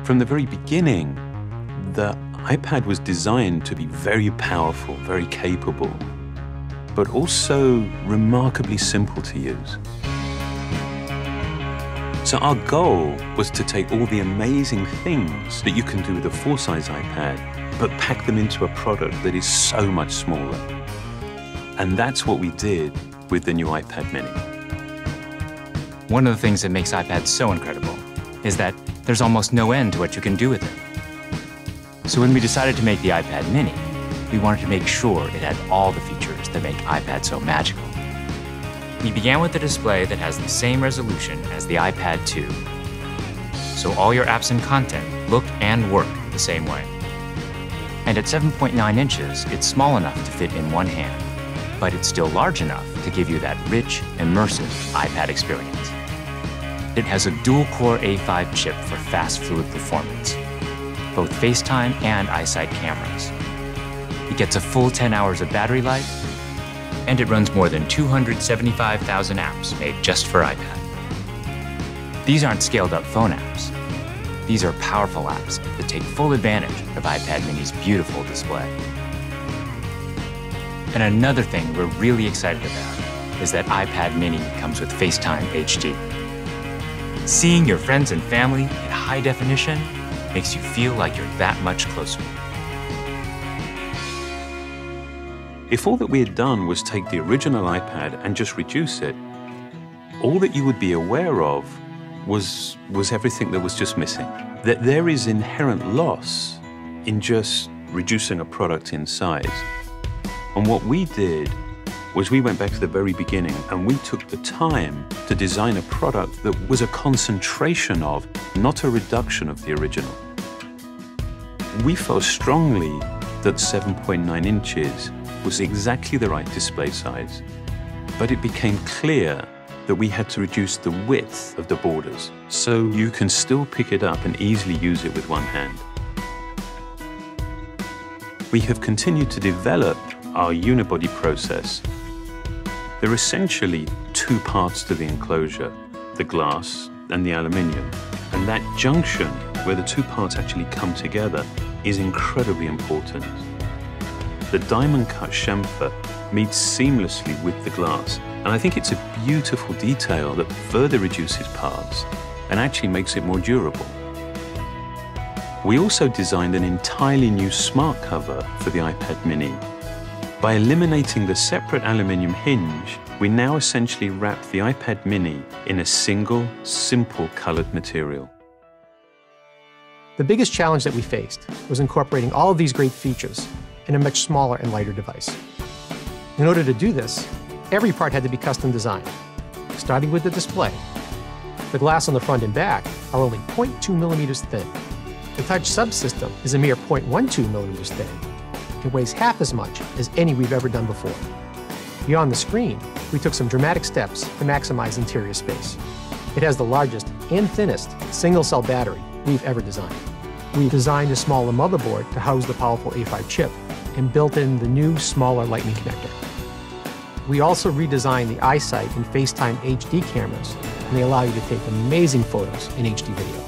From the very beginning, the iPad was designed to be very powerful, very capable, but also remarkably simple to use. So our goal was to take all the amazing things that you can do with a full-size iPad, but pack them into a product that is so much smaller. And that's what we did with the new iPad Mini. One of the things that makes iPads so incredible is that there's almost no end to what you can do with it. So when we decided to make the iPad Mini, we wanted to make sure it had all the features that make iPad so magical. We began with a display that has the same resolution as the iPad 2, so all your apps and content look and work the same way. And at 7.9 inches, it's small enough to fit in one hand, but it's still large enough to give you that rich, immersive iPad experience. It has a dual-core A5 chip for fast, fluid performance, both FaceTime and iSight cameras. It gets a full 10 hours of battery life, and it runs more than 275,000 apps made just for iPad. These aren't scaled-up phone apps. These are powerful apps that take full advantage of iPad Mini's beautiful display. And another thing we're really excited about is that iPad Mini comes with FaceTime HD. Seeing your friends and family in high definition makes you feel like you're that much closer. If all that we had done was take the original iPad and just reduce it, all that you would be aware of was everything that was just missing. That there is inherent loss in just reducing a product in size. And what we did was we went back to the very beginning and we took the time to design a product that was a concentration of, not a reduction of the original. We felt strongly that 7.9 inches was exactly the right display size, but it became clear that we had to reduce the width of the borders so you can still pick it up and easily use it with one hand. We have continued to develop our unibody process. There are essentially two parts to the enclosure, the glass and the aluminium, and that junction where the two parts actually come together is incredibly important. The diamond-cut chamfer meets seamlessly with the glass, and I think it's a beautiful detail that further reduces parts and actually makes it more durable. We also designed an entirely new smart cover for the iPad Mini. By eliminating the separate aluminium hinge, we now essentially wrap the iPad Mini in a single, simple colored material. The biggest challenge that we faced was incorporating all of these great features in a much smaller and lighter device. In order to do this, every part had to be custom designed, starting with the display. The glass on the front and back are only 0.2 millimeters thin. The touch subsystem is a mere 0.12 millimeters thin. It weighs half as much as any we've ever done before. Beyond the screen, we took some dramatic steps to maximize interior space. It has the largest and thinnest single-cell battery we've ever designed. We've designed a smaller motherboard to house the powerful A5 chip and built in the new, smaller Lightning connector. We also redesigned the iSight and FaceTime HD cameras, and they allow you to take amazing photos in HD video.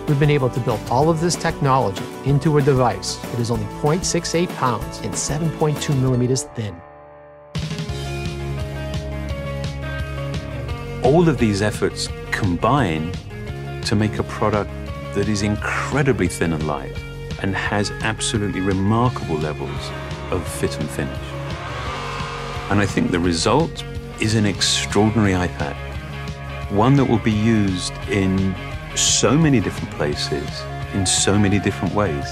We've been able to build all of this technology into a device that is only 0.68 pounds and 7.2 millimeters thin. All of these efforts combine to make a product that is incredibly thin and light and has absolutely remarkable levels of fit and finish. And I think the result is an extraordinary iPad, one that will be used in so many different places, in so many different ways.